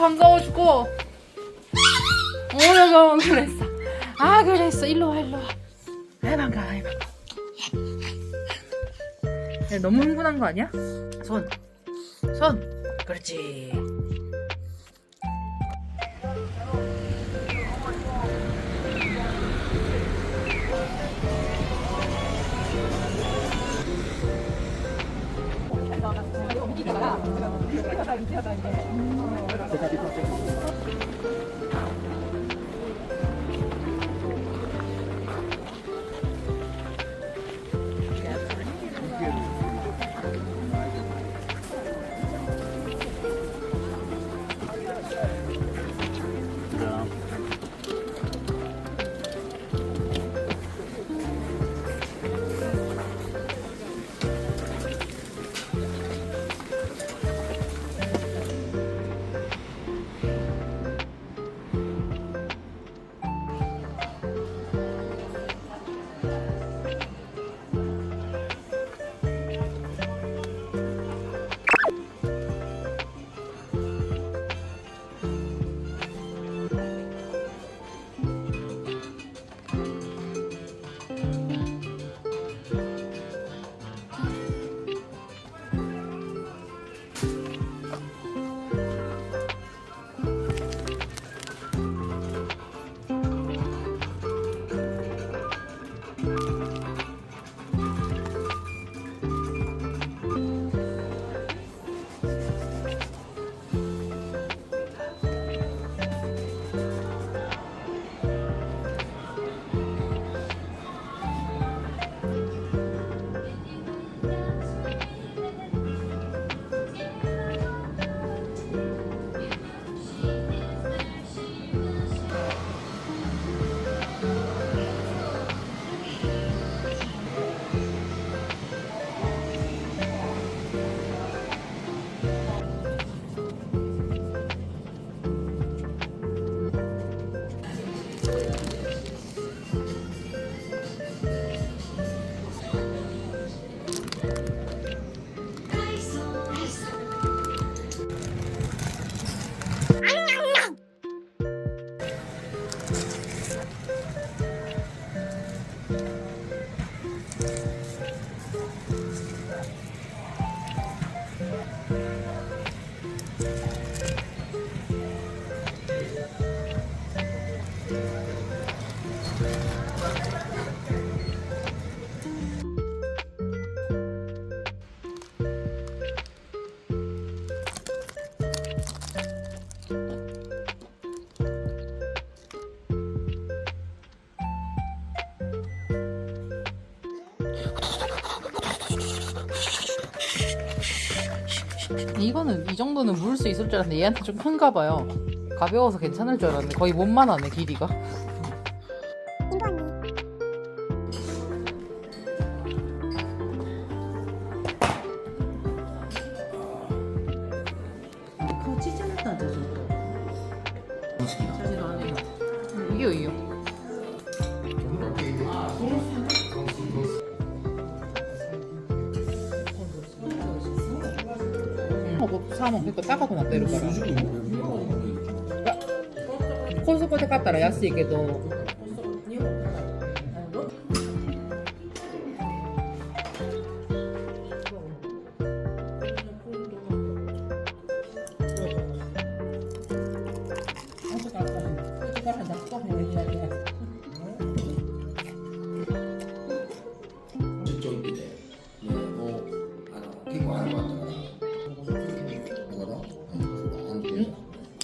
반가워 죽고. 너무 그랬어. 그랬어. 일로 와. 반가워. 야, 너무 흥분한 거 아니야? 손. 그렇지. 이거는 이 정도는 물 수 있을 줄 알았는데 얘한테 좀 큰가 봐요. 가벼워서 괜찮을 줄 알았는데 거의 몸만 하네 길이가. 그거 찢어졌다 저 정도. 사실 안에 이요. 사먹 그러니까 따가고 놨다 이럴 거라. 코스코에 갔다라安いけど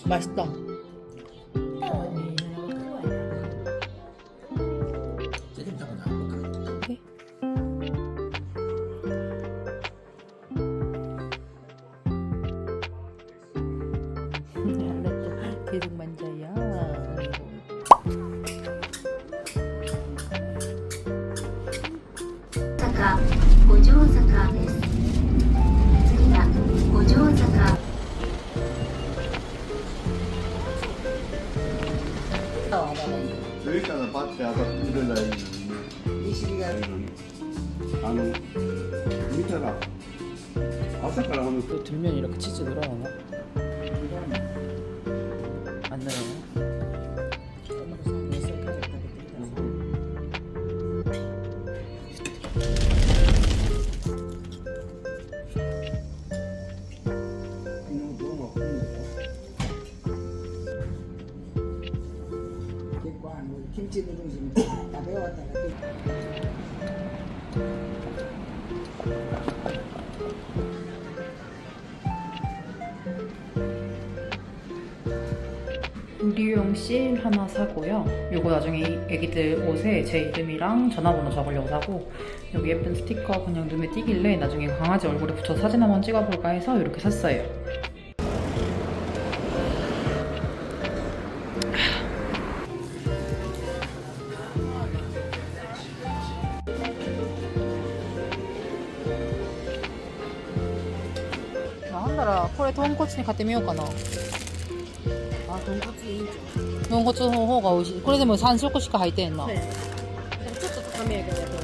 맛있다. 계속 만져요.坂五条坂です。次は五条坂。 여기다가 밭에 아까 들어가 있는 이 시기가 밑에가朝から오늘 또 들면 이렇게 치즈 늘어나나? 눈치 누르시면 다 배워왔다가 의류용 실 하나 사고요. 요거 나중에 애기들 옷에 제 이름이랑 전화번호 적으려고 사고, 여기 예쁜 스티커 그냥 눈에 띄길래 나중에 강아지 얼굴에 붙여서 사진 한번 찍어볼까 해서 이렇게 샀어요.なんだらこれ豚骨に買ってみようかな。あ、豚骨いいんちゃ豚骨の方が美味しい。これでも3色しか入ってんな。う。でもちょっと高めやけどやっぱ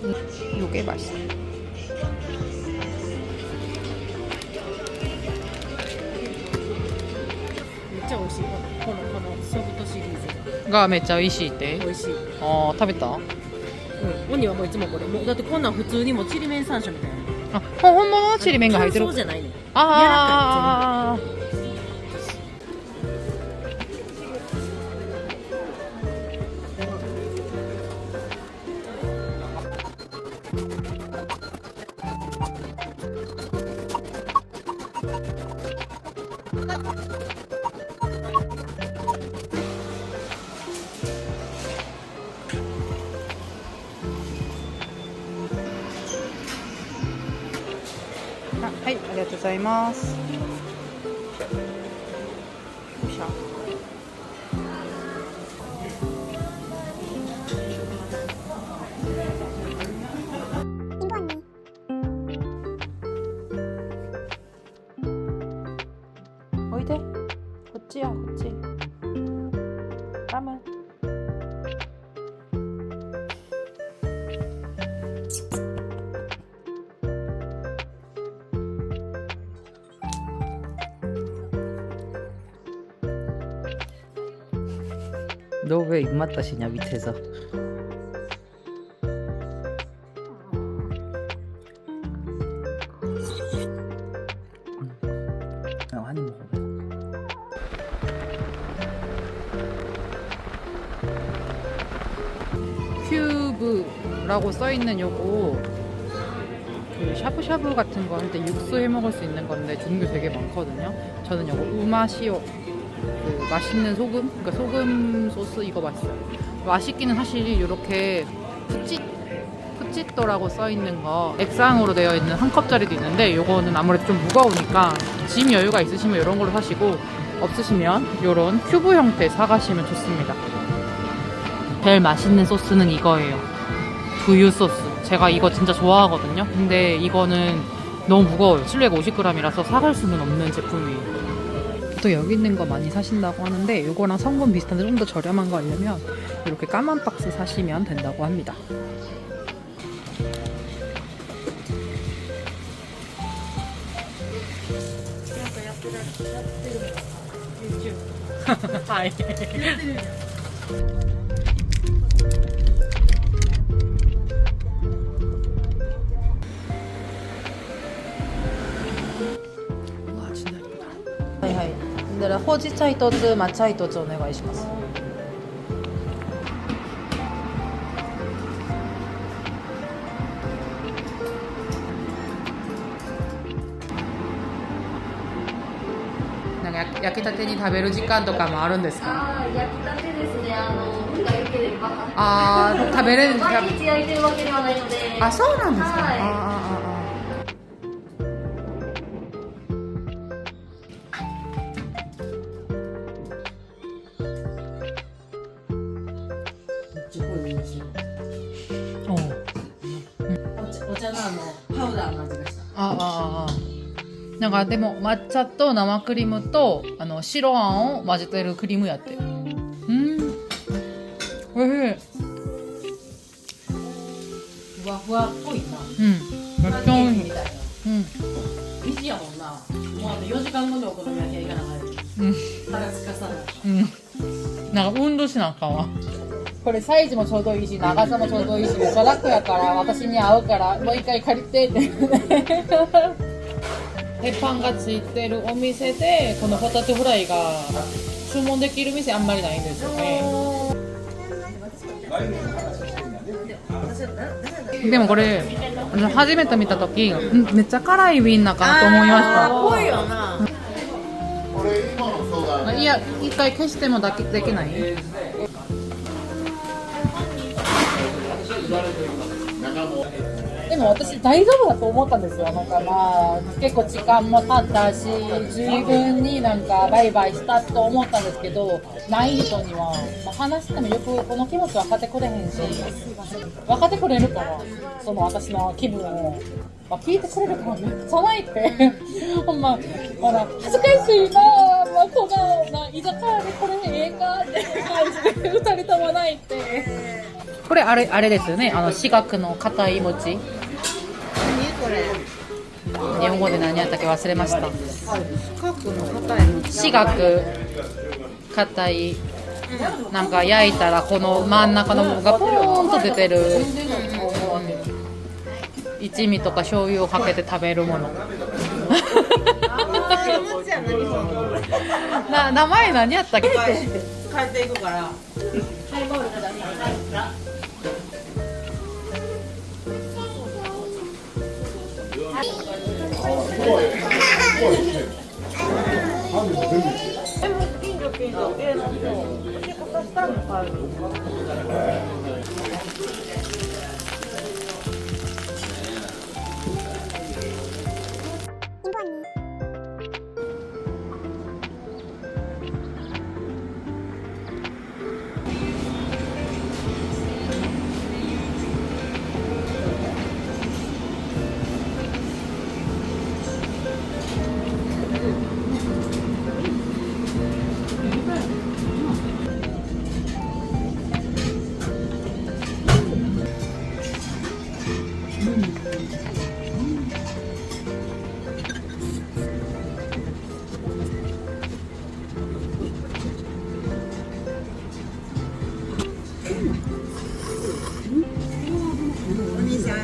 美味しい。 요게 맛있어.めっちゃ美味しい。このソフトシリーズがめっちゃ美味しいってが。美味しい。あー食べたうん。オニはもういつもこれ。もうだってこんなん普通にもうちりめん山椒みたいな。あ、本物のちりめんが入ってる。そうじゃないね。あーはい、ありがとうございます。よいしょ。おいで。こっちや、こっち。ラム。너 왜 입맛 다시냐 밑에서. 많이 먹어. 큐브라고 써있는 요거 그 샤브샤브 같은 거 할 때 육수 해 먹을 수 있는 건데 종류 되게 많거든요. 저는 요거 우마시오 그 맛있는 소금, 그러니까 소금 소스 이거 맛있어요. 맛있기는 사실 이렇게 푸찌또라고 써 있는 거 액상으로 되어 있는 한 컵짜리도 있는데 요거는 아무래도 좀 무거우니까 짐 여유가 있으시면 이런 걸로 사시고 없으시면 이런 큐브 형태 사가시면 좋습니다. 제일 맛있는 소스는 이거예요. 두유 소스. 제가 이거 진짜 좋아하거든요. 근데 이거는 너무 무거워요. 실내가 50g이라서 사갈 수는 없는 제품이에요. 또 여기 있는 거 많이 사신다고 하는데 이거랑 성분 비슷한데 좀 더 저렴한 거 하려면 이렇게 까만 박스 사시면 된다고 합니다. 하이. 와 진짜 예쁘다. 하이. 근데 호지차 1つ, 마차 1つお願いします.焼きたてに食べる時間とかもあるんですか？ああ、焼きたてですね。運が良ければ。あー、食べれる。毎日焼いてるわけではないので。あ、そうなんですか。はいめっちゃ濃い美味しい。お茶のパウダーの味がした。なんかでも抹茶と生クリームと白あんを混ぜてるクリームやって。おいしい。ふわふわっぽいな。めっちゃおいしい。みたいな。2時やもんな。もう4時間後にお好み焼き屋行かなあかんやつ。腹つかさな。なんか運動しなあかんわ。これサイズもちょうどいいし長さもちょうどいいしめっちゃ楽やから私に合うからもう一回借りてって鉄板がついてるお店でこのホタテフライが注文できる店あんまりないんですよね。でもこれ私初めて見た時めっちゃ辛いウインナーかなと思いましたぽいよな。いや一回消してもできないでも私大丈夫だと思ったんですよ。なんかまあ結構時間も経ったし十分になんかバイバイしたと思ったんですけど、ない人には、まあ、話してもよくこの気持ち分かってくれへんし、分かってくれるからその私の気分を、まあ、聞いてくれるからめっちゃ泣いてほんまほら恥ずかしいな、まあ、この居酒屋でこれええかって感じで2人とも泣いて。これあれですよね、四角の硬い餅。何これ。日本語で何やったっけ忘れました。四角の硬いの。四角硬い、なんか焼いたらこの真ん中の部分がポーンと出てる、一味とか醤油をかけて食べるもの名前何やったっけ。変えていくから。お兄さん、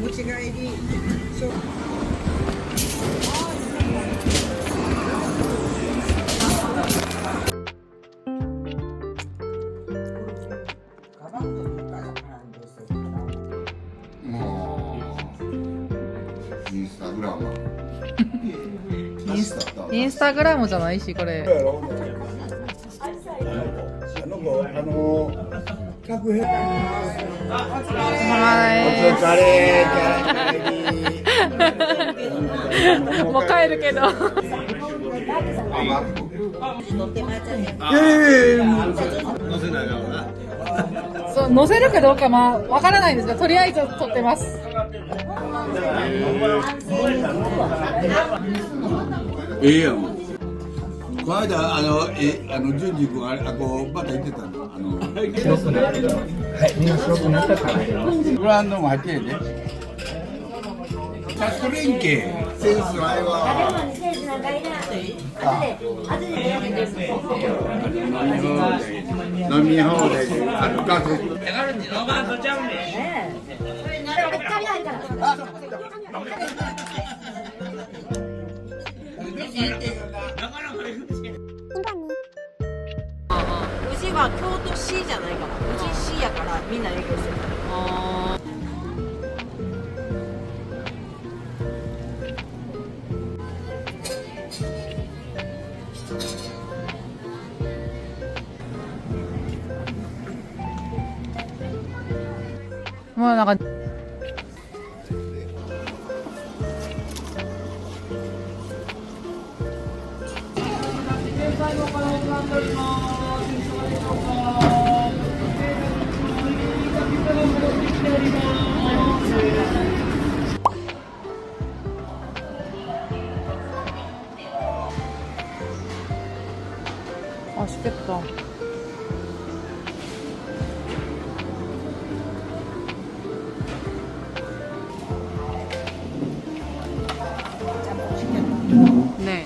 持ち帰り。もうインスタグラムインスタグラムじゃないしこれ。客変もう帰るけどそう載せるかどうかわからないんですけど、とりあえず撮ってます。ええやん。この間淳二君こうまた言ってたの白くなってみんな白くなったからブランドも入ってんで。キャット連携センスないわ。飲み放題で部活。うちは京都市じゃないから、うち市やからみんな営業してる。もうなんか맛있겠다. 네.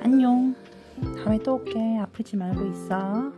안녕. 다음에 또 올게. 아프지 말고 있어.